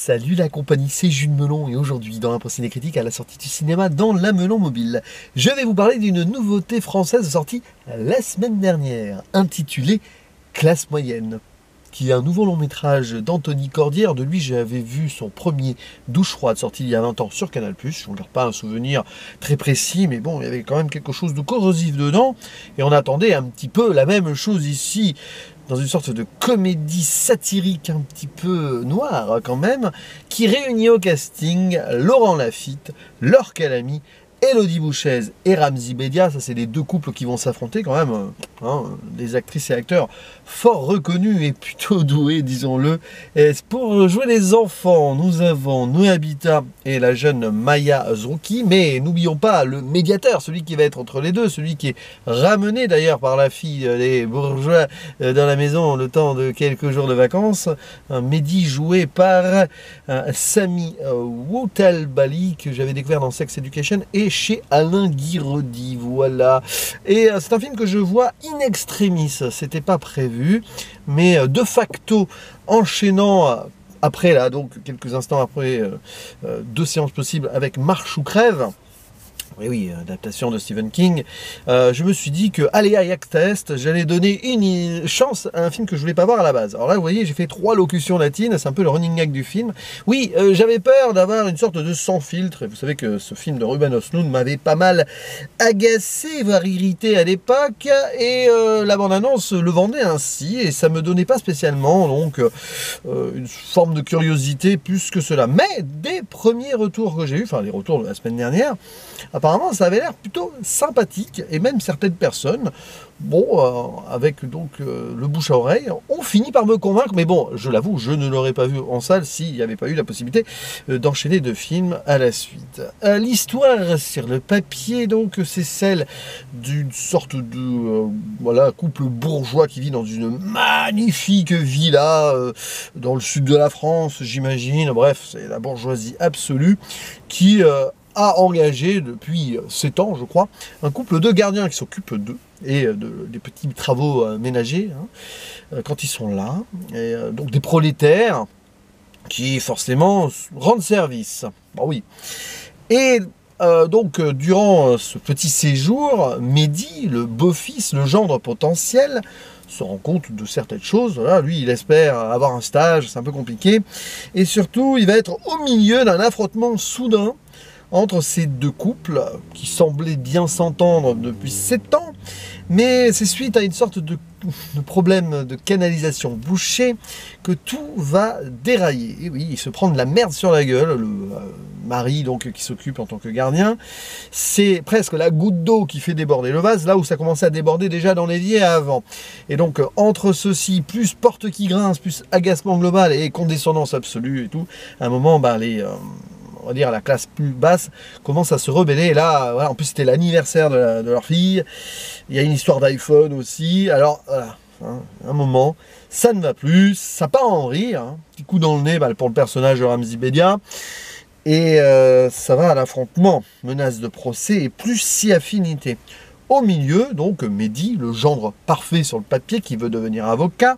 Salut la compagnie, c'est Jules Melon et aujourd'hui dans l'Impressionnée Critique à la sortie du cinéma dans la Melon Mobile, je vais vous parler d'une nouveauté française sortie la semaine dernière, intitulée Classe Moyenne, qui est un nouveau long métrage d'Anthony Cordière. De lui j'avais vu son premier Douche Froide sorti il y a 20 ans sur Canal+. Je ne garde pas un souvenir très précis, mais bon, il y avait quand même quelque chose de corrosif dedans et on attendait un petit peu la même chose ici, dans une sorte de comédie satirique un petit peu noire quand même, qui réunit au casting Laurent Lafitte, Laure Calamy, Élodie Bouchez et Ramzy Bedia. Ça c'est les deux couples qui vont s'affronter quand même, des actrices et acteurs fort reconnus et plutôt doués, disons-le. Et pour jouer les enfants, nous avons Noé Habitat et la jeune Maya Zrouki, mais n'oublions pas le médiateur, celui qui va être entre les deux, celui qui est ramené d'ailleurs par la fille des bourgeois dans la maison le temps de quelques jours de vacances, Mehdi joué par Sami Woutalbali, que j'avais découvert dans Sex Education et chez Alain Guiraudy, voilà. Et c'est un film que je vois in extremis, c'était pas prévu, mais de facto, enchaînant après là, donc quelques instants après, deux séances possibles avec Marche ou Crève. Oui, oui, adaptation de Stephen King. Je me suis dit que Aléa Yak Test, j'allais donner une chance à un film que je voulais pas voir à la base. Alors là, vous voyez, j'ai fait 3 locutions latines, c'est un peu le running gag du film. Oui, j'avais peur d'avoir une sorte de sans filtre. Vous savez que ce film de Ruben Östlund m'avait pas mal agacé, voire irrité à l'époque, et la bande-annonce le vendait ainsi, et ça me donnait pas spécialement donc une forme de curiosité plus que cela. Mais des premiers retours que j'ai eu, enfin les retours de la semaine dernière, apparemment, ça avait l'air plutôt sympathique, et même certaines personnes, bon, avec donc le bouche à oreille, ont fini par me convaincre, mais bon, je l'avoue, je ne l'aurais pas vu en salle s'il n'y avait pas eu la possibilité d'enchaîner 2 films à la suite. L'histoire sur le papier, donc, c'est celle d'une sorte de voilà, couple bourgeois qui vit dans une magnifique villa dans le sud de la France, j'imagine. Bref, c'est la bourgeoisie absolue qui a engagé depuis 7 ans, je crois, un couple de gardiens qui s'occupent d'eux et des petits travaux ménagers quand ils sont là. Et, donc des prolétaires qui forcément rendent service. Bon, oui. Et donc durant ce petit séjour, Mehdi, le beau-fils, le gendre potentiel, se rend compte de certaines choses. Voilà, lui, il espère avoir un stage, c'est un peu compliqué. Et surtout, il va être au milieu d'un affrontement soudain entre ces deux couples qui semblaient bien s'entendre depuis 7 ans, mais c'est suite à une sorte de problème de canalisation bouchée que tout va dérailler. Et oui, il se prend de la merde sur la gueule, le mari donc qui s'occupe en tant que gardien. C'est presque la goutte d'eau qui fait déborder le vase, là où ça commençait à déborder déjà dans l'évier avant. Et donc entre ceci, plus porte qui grince, plus agacement global et condescendance absolue et tout, à un moment, on va dire la classe plus basse commence à se rebeller. Et là, voilà, en plus c'était l'anniversaire de leur fille. Il y a une histoire d'iPhone aussi. Alors voilà, un moment, ça ne va plus, ça part en rire. Petit coup dans le nez pour le personnage de Ramzy Bedia. Et ça va à l'affrontement, menace de procès et plus si affinité. Au milieu, donc, Mehdi, le gendre parfait sur le papier qui veut devenir avocat,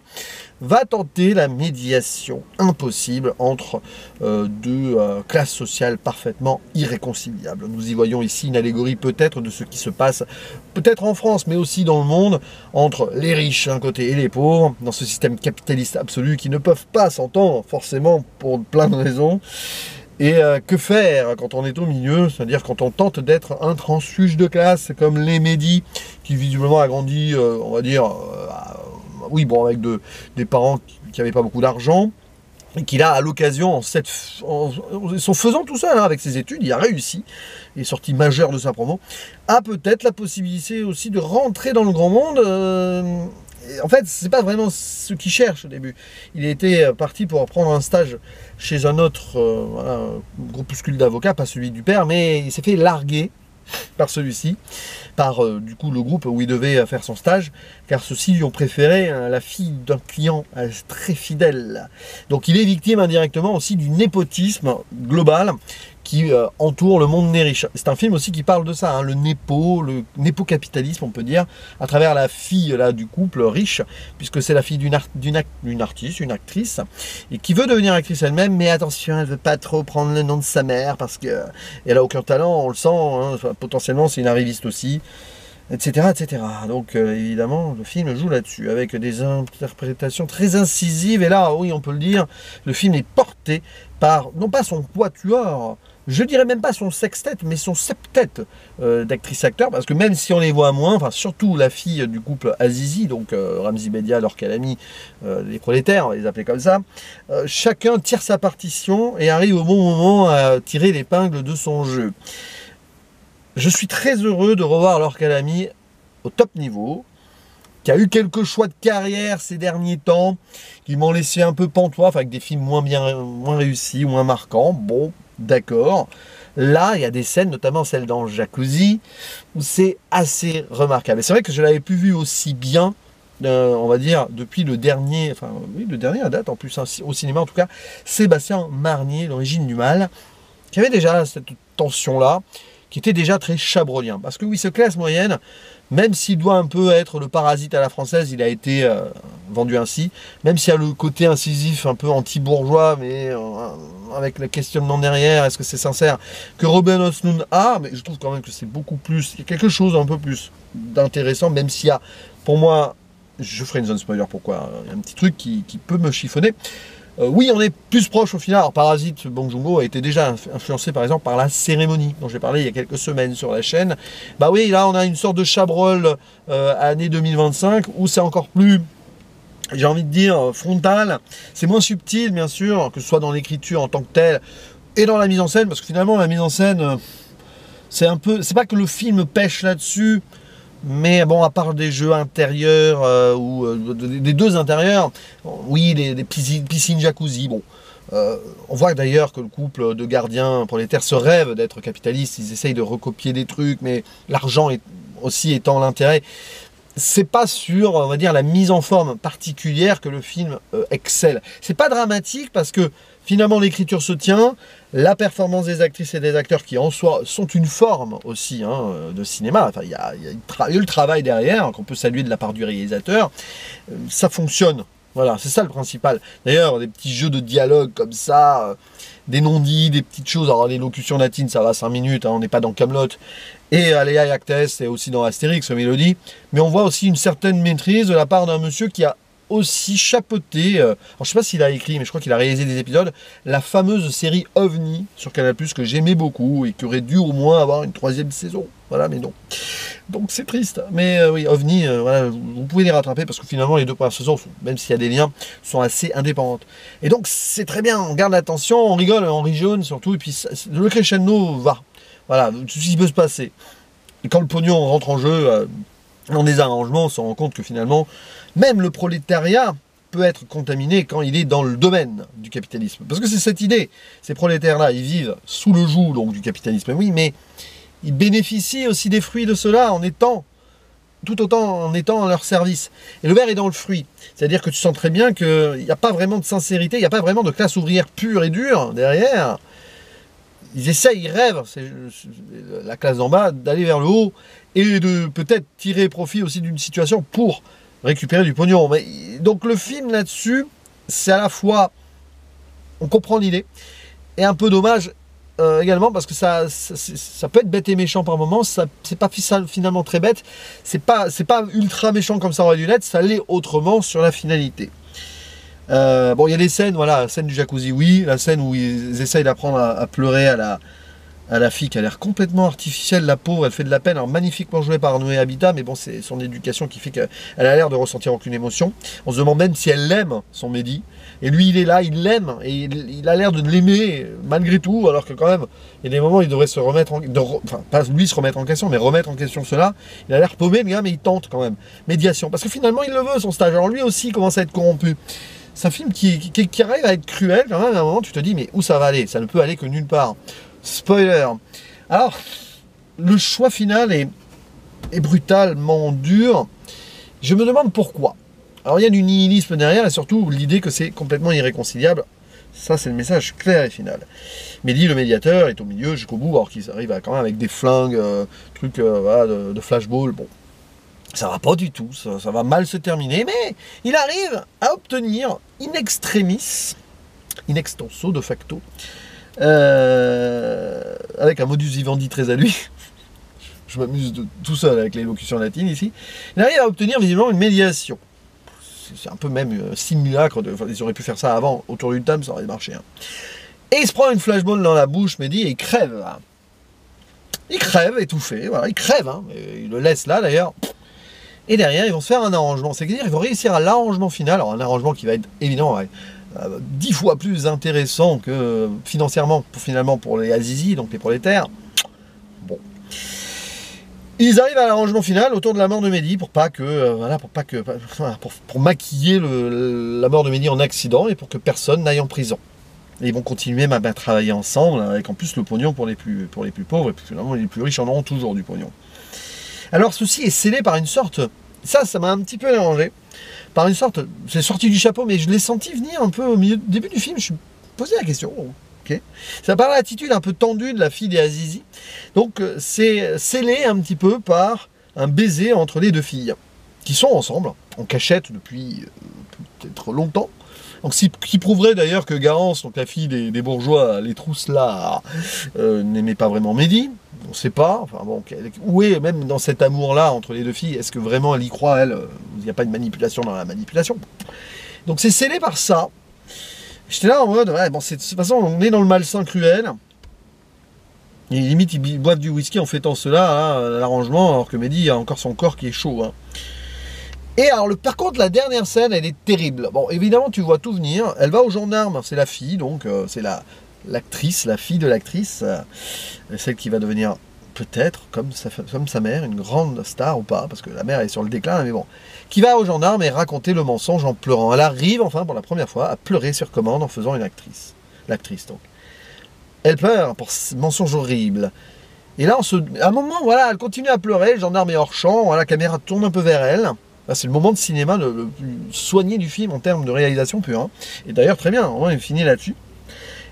va tenter la médiation impossible entre deux classes sociales parfaitement irréconciliables. Nous y voyons ici une allégorie peut-être de ce qui se passe, peut-être en France, mais aussi dans le monde, entre les riches d'un côté et les pauvres, dans ce système capitaliste absolu qui ne peuvent pas s'entendre forcément pour plein de raisons. Et que faire quand on est au milieu, c'est-à-dire quand on tente d'être un transfuge de classe, comme les Mehdi, qui visiblement a grandi, on va dire, oui, bon, avec des parents qui n'avaient pas beaucoup d'argent, et qui là, à l'occasion, en son faisant tout seul, avec ses études, il a réussi, il est sorti majeur de sa promo, a peut-être la possibilité aussi de rentrer dans le grand monde. En fait, c'est pas vraiment ce qu'il cherche au début. Il était parti pour prendre un stage chez un autre voilà, groupuscule d'avocats, pas celui du père, mais il s'est fait larguer par celui-ci, par du coup le groupe où il devait faire son stage, car ceux-ci lui ont préféré la fille d'un client très fidèle. Donc il est victime indirectement aussi du népotisme global qui entoure le monde né riche. C'est un film aussi qui parle de ça, hein, le népo-capitalisme, on peut dire, à travers la fille là, du couple riche, puisque c'est la fille d'une artiste, une actrice, et qui veut devenir actrice elle-même, mais attention, elle veut pas trop prendre le nom de sa mère, parce qu'elle a aucun talent, on le sent, hein, enfin, potentiellement c'est une arriviste aussi, etc. etc. Donc évidemment, le film joue là-dessus, avec des interprétations très incisives, et là, oui, on peut le dire, le film est porté par, non pas son quatuor, je dirais même pas son sextet, mais son septet d'actrices-acteurs, parce que même si on les voit moins, enfin surtout la fille du couple Azizi, donc Ramzy Bedia, Laure Calamy, les prolétaires, on va les appeler comme ça, chacun tire sa partition et arrive au bon moment à tirer l'épingle de son jeu. Je suis très heureux de revoir Laure Calamy au top niveau, qui a eu quelques choix de carrière ces derniers temps, qui m'ont laissé un peu pantois, avec des films moins réussis, moins marquants. Bon, d'accord. Là, il y a des scènes, notamment celle dans Jacuzzi, où c'est assez remarquable. Et c'est vrai que je ne l'avais plus vu aussi bien, on va dire, depuis le dernier, enfin, oui, le dernier à date, en plus, hein, au cinéma en tout cas, Sébastien Marnier, L'origine du mal, qui avait déjà cette tension-là, qui était déjà très chabrolien. Parce que oui, ce classe moyenne, même s'il doit un peu être le parasite à la française, il a été vendu ainsi, même s'il y a le côté incisif, un peu anti-bourgeois, mais avec le questionnement derrière, est-ce que c'est sincère, que Robin Osloon a, mais je trouve quand même que c'est beaucoup plus, il y a quelque chose un peu plus d'intéressant, même s'il y a, pour moi, je ferai une zone spoiler, pourquoi, il y a un petit truc qui peut me chiffonner. Oui, on est plus proche au final. Alors, Parasite, Bong Joon-ho a été déjà influencé par exemple par La Cérémonie, dont j'ai parlé il y a quelques semaines sur la chaîne. Bah oui, là on a une sorte de chabrol année 2025 où c'est encore plus, j'ai envie de dire, frontal. C'est moins subtil, bien sûr, que ce soit dans l'écriture en tant que telle et dans la mise en scène, parce que finalement la mise en scène, c'est un peu, c'est pas que le film pêche là-dessus. Mais bon, à part des jeux intérieurs, ou des deux intérieurs, oui, des piscines jacuzzi, bon. On voit d'ailleurs que le couple de gardiens prolétaires se rêve d'être capitalistes, ils essayent de recopier des trucs, mais l'argent aussi étant l'intérêt. C'est pas sur, on va dire, la mise en forme particulière que le film excelle. C'est pas dramatique parce que finalement l'écriture se tient, la performance des actrices et des acteurs qui en soi sont une forme aussi hein, de cinéma, enfin, il y a le travail derrière qu'on peut saluer de la part du réalisateur, ça fonctionne, voilà, c'est ça le principal. D'ailleurs, des petits jeux de dialogue comme ça, des non-dits, des petites choses, alors les locutions latines ça va 5 minutes, hein, on n'est pas dans Camelot, et Aléa et Actes, et aussi dans Astérix, Mélodie, mais on voit aussi une certaine maîtrise de la part d'un monsieur qui a aussi chapeauté, alors je sais pas s'il a écrit, mais je crois qu'il a réalisé des épisodes, la fameuse série OVNI sur Canal+, que j'aimais beaucoup, et qui aurait dû au moins avoir une 3e saison, voilà, mais non. Donc c'est triste, mais oui, OVNI, voilà, vous pouvez les rattraper, parce que finalement les 2 premières saisons, même s'il y a des liens, sont assez indépendantes. Et donc c'est très bien, on garde l'attention, on rigole, on rit jaune surtout, et puis le crescendo va. Voilà, tout ce qui peut se passer. Et quand le pognon rentre en jeu, dans des arrangements, on se rend compte que finalement, même le prolétariat peut être contaminé quand il est dans le domaine du capitalisme. Parce que c'est cette idée, ces prolétaires-là, ils vivent sous le joug donc, du capitalisme, oui, mais ils bénéficient aussi des fruits de cela en étant, tout autant en étant à leur service. Et le verre est dans le fruit. C'est-à-dire que tu sens très bien qu'il n'y a pas vraiment de sincérité, il n'y a pas vraiment de classe ouvrière pure et dure derrière. Ils essayent, ils rêvent, c'est la classe d'en bas, d'aller vers le haut et de peut-être tirer profit aussi d'une situation pour récupérer du pognon. Mais, donc le film là-dessus, c'est à la fois, on comprend l'idée, et un peu dommage également parce que ça peut être bête et méchant par moments, c'est pas finalement très bête, c'est pas ultra méchant comme ça aurait dû l'être, ça l'est autrement sur la finalité. Bon, il y a des scènes, voilà, la scène du jacuzzi, oui, la scène où ils essayent d'apprendre à pleurer à la fille qui a l'air complètement artificielle, la pauvre, elle fait de la peine, alors magnifiquement jouée par Noé Habitat, mais bon, c'est son éducation qui fait qu'elle a l'air de ressentir aucune émotion. On se demande même si elle l'aime, son Mehdi, et lui il est là, il l'aime, et il a l'air de l'aimer malgré tout, alors que quand même, il y a des moments où il devrait se remettre enfin, pas lui se remettre en question, mais remettre en question cela. Il a l'air paumé, le gars, mais il tente quand même. Médiation, parce que finalement il le veut, son stage, alors lui aussi il commence à être corrompu. C'est un film qui arrive à être cruel, quand même, à un moment tu te dis, mais où ça va aller? Ça ne peut aller que nulle part. Spoiler. Alors, le choix final est brutalement dur. Je me demande pourquoi. Alors il y a du nihilisme derrière et surtout l'idée que c'est complètement irréconciliable. Ça c'est le message clair et final. Mehdi le médiateur est au milieu jusqu'au bout, alors qu'ils arrivent quand même avec des flingues, trucs voilà, de flashball. Bon, ça va pas du tout, ça va mal se terminer, mais il arrive à obtenir in extremis, in extenso de facto, avec un modus vivendi très à lui. Je m'amuse tout seul avec l'élocution latine ici. Il arrive à obtenir visiblement une médiation. C'est un peu même simulacre, ils auraient pu faire ça avant, autour d'une table, ça aurait marché. Hein. Et il se prend une flashball dans la bouche, Mehdi, et il crève. Là. Il crève, étouffé, voilà, il crève, hein. Il le laisse là d'ailleurs. Et derrière, ils vont se faire un arrangement. C'est-à-dire qu'ils vont réussir à l'arrangement final, alors un arrangement qui va être évidemment 10 fois plus intéressant que financièrement, finalement pour les Azizi, donc les prolétaires. Bon. Ils arrivent à l'arrangement final autour de la mort de Mehdi pour maquiller la mort de Mehdi en accident et pour que personne n'aille en prison. Et ils vont continuer à travailler ensemble avec en plus le pognon pour les plus pauvres et puis finalement les plus riches en auront toujours du pognon. Alors ceci est scellé par une sorte, ça m'a un petit peu dérangé, par une sorte, c'est sorti du chapeau mais je l'ai senti venir un peu au début du film, je me suis posé la question. Okay. Ça parle de l'attitude un peu tendue de la fille des Azizi. Donc c'est scellé un petit peu par un baiser entre les deux filles, qui sont ensemble, en cachette depuis peut-être longtemps. Donc, qui prouverait d'ailleurs que Garance, donc la fille des bourgeois, les trousses là, n'aimait pas vraiment Mehdi. On ne sait pas. Enfin, bon, où est même dans cet amour-là entre les deux filles, est-ce que vraiment elle y croit, elle? Il n'y a pas de manipulation dans la manipulation. Donc c'est scellé par ça. J'étais là en mode, ouais, bon, de toute façon, on est dans le malsain cruel. Et limite, ils boivent du whisky en fêtant cela, à l'arrangement, alors que Mehdi a encore son corps qui est chaud. Hein. Et alors, par contre, la dernière scène, elle est terrible. Bon, évidemment, tu vois tout venir. Elle va aux gendarmes, c'est la fille, donc c'est l'actrice, la fille de l'actrice, celle qui va devenir peut-être, comme sa mère, une grande star ou pas, parce que la mère est sur le déclin, mais bon, qui va aux gendarmes et raconter le mensonge en pleurant. Elle arrive, enfin, pour la première fois, à pleurer sur commande en faisant une actrice. L'actrice, donc. Elle pleure pour ce mensonge horrible. Et là, à un moment, voilà, elle continue à pleurer, le gendarme est hors champ, voilà, la caméra tourne un peu vers elle. C'est le moment de cinéma le plus soigné du film en termes de réalisation pure. Hein. Et d'ailleurs, très bien, au moins, il finit là-dessus.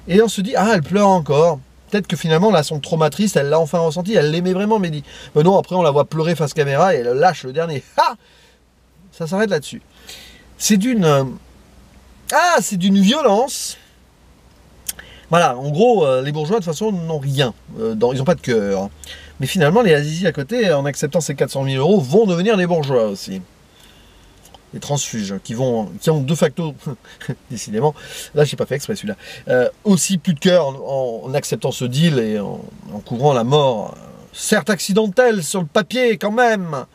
Et on se dit, ah, elle pleure encore. Peut-être que finalement, là, son traumatrice, elle l'a enfin ressenti, elle l'aimait vraiment, Mehdi. Mais non, après, on la voit pleurer face caméra et elle lâche le dernier. Ah, ça s'arrête là-dessus. C'est d'une violence. Voilà, en gros, les bourgeois, de toute façon, n'ont rien. Ils n'ont pas de cœur. Mais finalement, les Azizi à côté, en acceptant ces 400 000 euros, vont devenir des bourgeois aussi. Les transfuges, qui ont de facto, décidément, là, j'ai pas fait exprès celui-là, aussi plus de cœur en acceptant ce deal et en couvrant la mort, certes accidentelle sur le papier, quand même,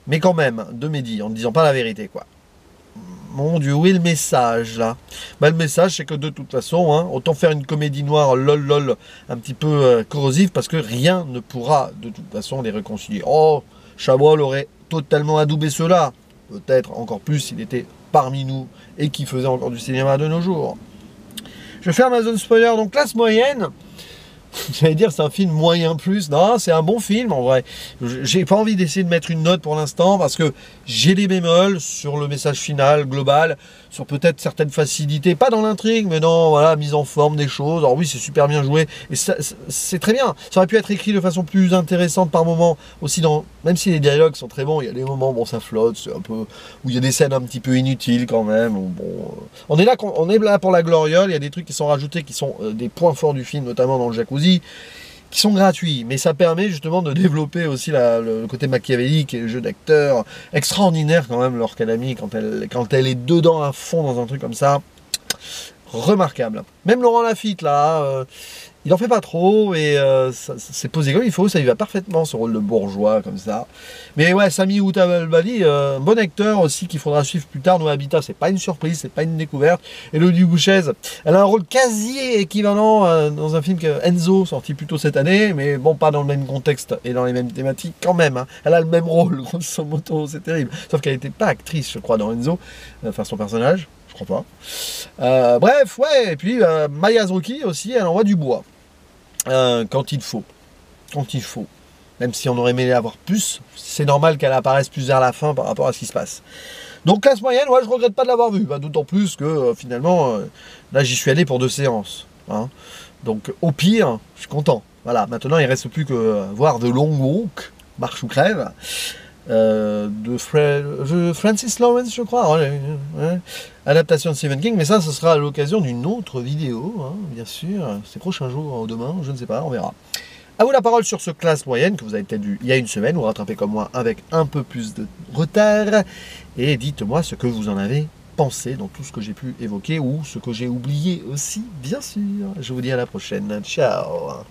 mais quand même, de Mehdi, en ne disant pas la vérité, quoi. Mon Dieu, où est le message, là? Bah, le message, c'est que de toute façon, hein, autant faire une comédie noire, lol, un petit peu corrosive, parce que rien ne pourra, de toute façon, les réconcilier. Oh, Chabrol aurait totalement adoubé cela. Peut-être encore plus s'il était parmi nous et qui faisait encore du cinéma de nos jours. Je ferme ma zone spoiler, donc classe moyenne. J'allais dire c'est un film moyen plus, non c'est un bon film en vrai. J'ai pas envie d'essayer de mettre une note pour l'instant parce que j'ai des bémols sur le message final global, sur peut-être certaines facilités, pas dans l'intrigue mais dans voilà, mise en forme des choses. Alors oui c'est super bien joué et c'est très bien, ça aurait pu être écrit de façon plus intéressante par moment aussi même si les dialogues sont très bons, il y a des moments bon ça flotte, c'est un peu où il y a des scènes un petit peu inutiles quand même, bon, on est là pour la gloriole, il y a des trucs qui sont rajoutés qui sont des points forts du film notamment dans le jacuzzi qui sont gratuits, mais ça permet justement de développer aussi le côté machiavélique et le jeu d'acteur extraordinaire quand même, Laure Calamy quand elle est dedans à fond dans un truc comme ça, remarquable. Même Laurent Lafitte là, il en fait pas trop et c'est posé comme il faut, ça lui va parfaitement ce rôle de bourgeois comme ça. Mais ouais, Sami Outabali, bon acteur aussi qu'il faudra suivre plus tard. Nos Habitat, c'est pas une surprise, c'est pas une découverte. Elodie Bouchez, elle a un rôle quasi équivalent dans un film que Enzo, sorti plus tôt cette année, mais bon, pas dans le même contexte et dans les mêmes thématiques quand même. Hein. Elle a le même rôle, grosso modo, c'est terrible. Sauf qu'elle n'était pas actrice, je crois, dans Enzo, enfin son personnage, je crois pas. Bref, ouais, et puis Maya Zrouki aussi, elle envoie du bois. Quand il faut. Quand il faut. même si on aurait aimé avoir plus, c'est normal qu'elle apparaisse plus vers la fin par rapport à ce qui se passe. Donc classe moyenne, ouais, je regrette pas de l'avoir vu, bah, d'autant plus que finalement, là j'y suis allé pour 2 séances. Hein. Donc au pire, je suis content. Voilà, maintenant il ne reste plus que voir The Long Walk, Marche ou crève, de Francis Lawrence, je crois, ouais, adaptation de Stephen King, mais ça, ce sera à l'occasion d'une autre vidéo, hein, bien sûr, ces prochains jours, ou demain, je ne sais pas, on verra. À vous la parole sur ce classe moyenne que vous avez peut-être vu il y a une semaine, ou rattrapé comme moi avec un peu plus de retard, et dites-moi ce que vous en avez pensé dans tout ce que j'ai pu évoquer, ou ce que j'ai oublié aussi, bien sûr. Je vous dis à la prochaine, ciao.